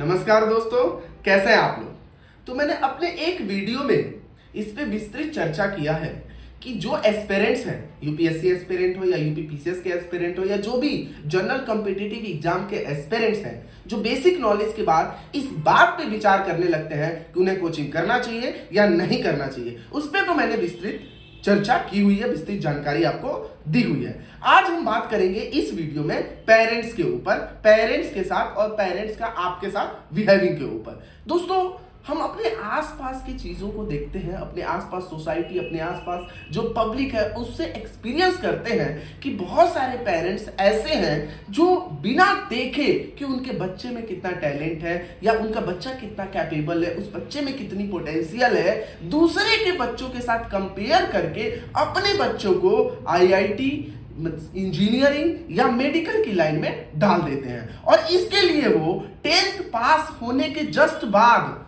नमस्कार दोस्तों, कैसे हैं आप लोग। तो मैंने अपने एक वीडियो में इस पे विस्तृत चर्चा किया है कि जो एस्पिरेंट्स हैं, यूपीएससी एस्पिरेंट हो या यूपी पीसीएस के एस्पिरेंट हो या जो भी जनरल कॉम्पिटिटिव एग्जाम के एस्पिरेंट्स हैं, जो बेसिक नॉलेज के बाद इस बात पे विचार करने लगते हैं कि उन्हें कोचिंग करना चाहिए या नहीं करना चाहिए, उस पर तो मैंने विस्तृत चर्चा की हुई है, विस्तृत जानकारी आपको दी हुई है। आज हम बात करेंगे इस वीडियो में पेरेंट्स के ऊपर, पेरेंट्स के साथ और पेरेंट्स का आपके साथ बिहेविंग के ऊपर। दोस्तों, हम अपने आसपास की चीजों को देखते हैं, अपने आसपास सोसाइटी, अपने आसपास जो पब्लिक है उससे एक्सपीरियंस करते हैं कि बहुत सारे पेरेंट्स ऐसे हैं जो बिना देखे कि उनके बच्चे में कितना टैलेंट है या उनका बच्चा कितना कैपेबल है, उस बच्चे में कितनी पोटेंशियल है, दूसरे के बच्चों के साथ कंपेयर करके अपने बच्चों को आईआईटी, इंजीनियरिंग या मेडिकल की लाइन में डाल देते हैं। और इसके लिए वो 10th पास होने के जस्ट बाद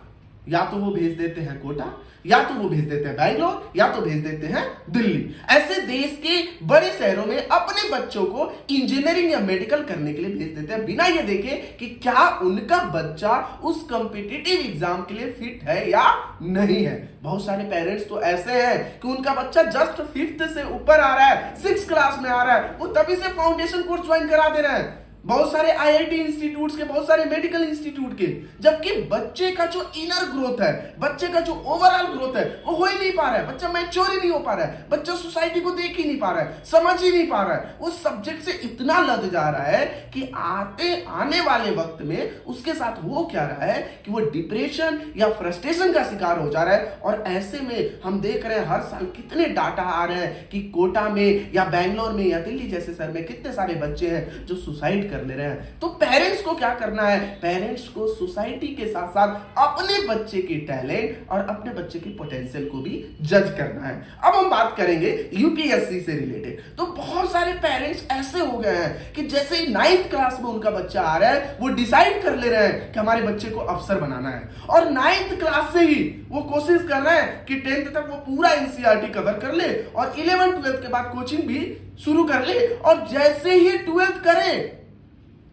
या तो वो भेज देते हैं कोटा, या तो वो भेज देते हैं बैंगलोर, या तो भेज देते हैं दिल्ली। ऐसे देश के बड़े शहरों में अपने बच्चों को इंजीनियरिंग या मेडिकल करने के लिए भेज देते हैं बिना ये देखे कि क्या उनका बच्चा उस कॉम्पिटिटिव एग्जाम के लिए फिट है या नहीं है। बहुत सारे पेरेंट्स तो ऐसे हैं कि उनका बच्चा जस्ट 5th से ऊपर आ रहा है, 6th क्लास में आ रहा है, वो तभी से फाउंडेशन कोर्स ज्वाइन करा दे रहे हैं, बहुत सारे आईआईटी इंस्टीट्यूट्स के, बहुत सारे मेडिकल इंस्टीट्यूट के, जबकि बच्चे का जो इनर ग्रोथ है, बच्चे का जो ओवरऑल ग्रोथ है वो हो ही नहीं पा रहा है। बच्चा मैच्योर ही नहीं हो पा रहा है, बच्चा सोसाइटी को देख ही नहीं पा रहा है, समझ ही नहीं पा रहा है, उस सब्जेक्ट से इतना लग जा रहा है कि आने वाले वक्त में उसके साथ हो क्या रहा है कि वो डिप्रेशन या फ्रस्ट्रेशन का शिकार हो जा रहा है। और ऐसे में हम देख रहे हैं हर साल कितने डाटा आ रहे हैं कि कोटा में या बैंगलोर में या दिल्ली जैसे शहर में कितने सारे बच्चे हैं जो सुसाइड कर ले रहे हैं। तो पेरेंट्स को क्या करना है? पेरेंट्स को सोसाइटी के साथ साथ अपने बच्चे की टैलेंट और अपने बच्चे की पोटेंशियल को भी जज करना है। अब हम बात करेंगे यूपीएससी से रिलेटेड। तो बहुत सारे पेरेंट्स ऐसे हो गए हैं कि जैसे ही 9th क्लास में उनका बच्चा आ रहा है वो डिसाइड कर ले रहे हैं कि हमारे बच्चे को अफसर बनाना है, और 9th क्लास से ही वो कोशिश कर रहे हैं कि 10th तक वो पूरा एनसीईआरटी कवर कर ले और 11th 12th के बाद कोचिंग भी शुरू कर ले। और जैसे ही 12th करें,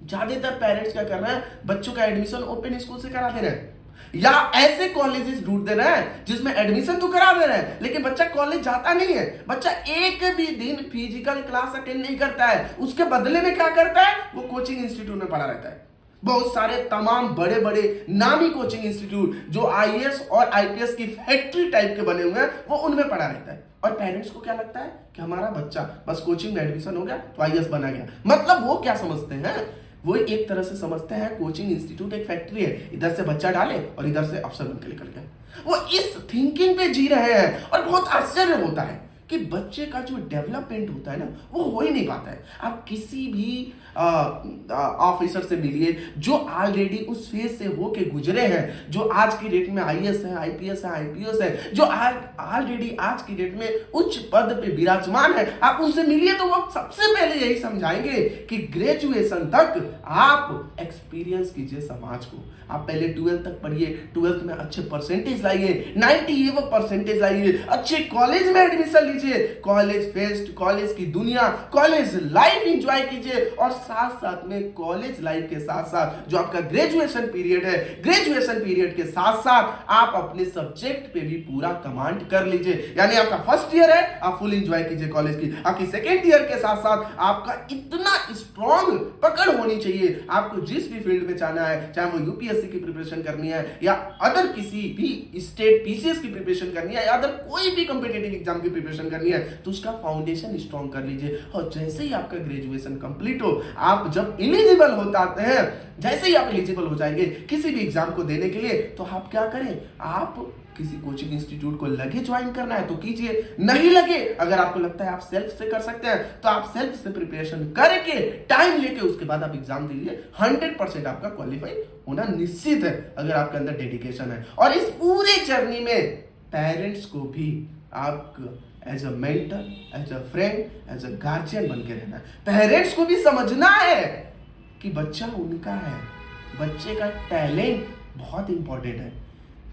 ज्यादातर पेरेंट्स क्या कर रहे हैं, बच्चों का एडमिशन ओपन स्कूल से करा दे रहे हैं या ऐसे कॉलेजेस ढूंढ दे रहे हैं जिसमें एडमिशन तो करा दे रहे हैं लेकिन बच्चा कॉलेज जाता नहीं है, बच्चा एक भी दिन फिजिकल क्लास अटेंड नहीं करता है, उसके बदले में क्या करता है, वो कोचिंग इंस्टीट्यूट में पढ़ा रहता है। बहुत सारे तमाम बड़े बड़े नामी कोचिंग इंस्टीट्यूट जो आईएएस और आईपीएस की फैक्ट्री टाइप के बने हुए हैं वो उनमें पढ़ा रहता है। और पेरेंट्स को क्या लगता है कि हमारा बच्चा बस कोचिंग में एडमिशन हो गया तो आईएएस बना गया। मतलब वो क्या समझते हैं, वो एक तरह से समझते हैं कोचिंग इंस्टीट्यूट एक फैक्ट्री है, इधर से बच्चा डाले और इधर से अफसर बनकर निकल गया। वो इस थिंकिंग पे जी रहे हैं और बहुत आश्चर्य होता है कि बच्चे का जो डेवलपमेंट होता है ना वो हो ही नहीं पाता है। आप किसी भी ऑफिसर से मिलिए जो ऑलरेडी उस फेज से होके गुजरे हैं, जो आज की डेट में आईएएस है, आईपीएस है, आईपीएस है, जो ऑलरेडी आज की डेट में उच्च पद पे विराजमान है, आप उनसे मिलिए तो वो सबसे पहले यही समझाएंगे कि ग्रेजुएशन तक आप एक्सपीरियंस कीजिए समाज को। आप पहले 12th तक पढ़िए, 12th में अच्छे परसेंटेज लाइए, 90 परसेंटेज लाइए, अच्छे कॉलेज में एडमिशन लीजिए, कॉलेज फेस्ट, कॉलेज की दुनिया, कॉलेज लाइफ एंजॉय कीजिए, और साथ साथ में कॉलेज लाइफ के साथ साथ जो आपका ग्रेजुएशन पीरियड है, ग्रेजुएशन पीरियड के साथ साथ आप अपने सब्जेक्ट पे भी पूरा कमांड कर लीजिए। यानी आपका फर्स्ट ईयर है, आप फुल एंजॉय कीजिए कॉलेज की, आपकी सेकेंड ईयर के साथ साथ आपका इतना स्ट्रॉन्ग पकड़ होनी चाहिए, आपको जिस भी फील्ड में जाना है, चाहे वो यूपीएससी की प्रिपरेशन करनी है या अदर किसी भी स्टेट पीसीएस की प्रिपरेशन करनी है या अदर कोई भी कॉम्पिटिटिव एग्जाम की प्रिपरेशन करनी है, तो उसका फाउंडेशन स्ट्रॉन्ग कर लीजिए। और जैसे ही आपका ग्रेजुएशन कंप्लीट हो, आप जब एलिजिबल हो जाते हैं, जैसे ही आप एलिजिबल हो जाएंगे किसी भी एग्जाम को देने के लिए, तो आप क्या करें, आप किसी कोचिंग इंस्टीट्यूट को लगे ज्वाइन करना है तो कीजिए, नहीं लगे, अगर आपको लगता है आप सेल्फ से कर सकते हैं तो आप सेल्फ से प्रिपरेशन करके टाइम लेके उसके बाद आप एग्जाम दीजिए। 100% आपका क्वालिफाई होना निश्चित है अगर आपके अंदर डेडिकेशन है। और इस पूरे जर्नी में पेरेंट्स को भी आप as a mentor, as a friend, as a guardian बन के रहना है। पेरेंट्स को भी समझना है कि बच्चा उनका है, बच्चे का टैलेंट बहुत इंपॉर्टेंट है,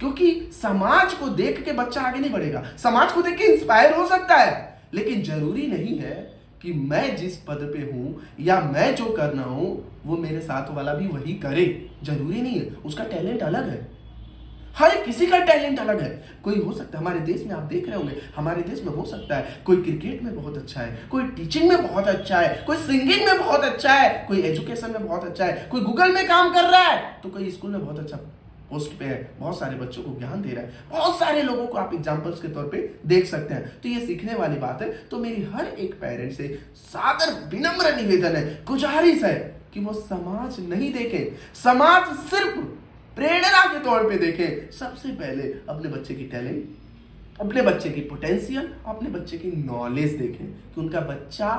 क्योंकि समाज को देख के बच्चा आगे नहीं बढ़ेगा। समाज को देख के इंस्पायर हो सकता है लेकिन जरूरी नहीं है कि मैं जिस पद पे हूं या मैं जो करना हूं वो मेरे साथ वाला भी वही करे। जरूरी नहीं है, उसका टैलेंट अलग है। हर किसी का टैलेंट अलग है। कोई हो सकता है, हमारे देश में आप देख रहे होंगे, हमारे देश में हो सकता है कोई क्रिकेट में बहुत अच्छा है, कोई टीचिंग में बहुत अच्छा है, कोई सिंगिंग में बहुत अच्छा है, कोई एजुकेशन में बहुत अच्छा है, कोई गूगल में काम कर रहा है, तो कोई स्कूल में बहुत अच्छा पोस्ट पे है, बहुत सारे बच्चों को ज्ञान दे रहा है। बहुत सारे लोगों को आप एग्जाम्पल्स के तौर पे देख सकते हैं। तो ये सीखने वाली बात है। तो मेरी हर एक पेरेंट से सादर विनम्र निवेदन है, गुजारिश है कि वो समाज नहीं देखे, समाज सिर्फ प्रेरणा के तौर पे देखें। सबसे पहले अपने बच्चे की टैलेंट, अपने बच्चे की पोटेंशियल, अपने बच्चे की नॉलेज देखें कि उनका बच्चा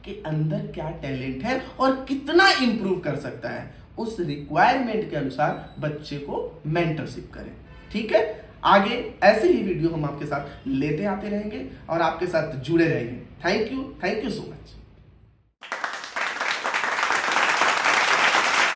के अंदर क्या टैलेंट है और कितना इंप्रूव कर सकता है। उस रिक्वायरमेंट के अनुसार बच्चे को मेंटरशिप करें। ठीक है, आगे ऐसे ही वीडियो हम आपके साथ लेते आते रहेंगे और आपके साथ जुड़े रहेंगे। Thank you so much.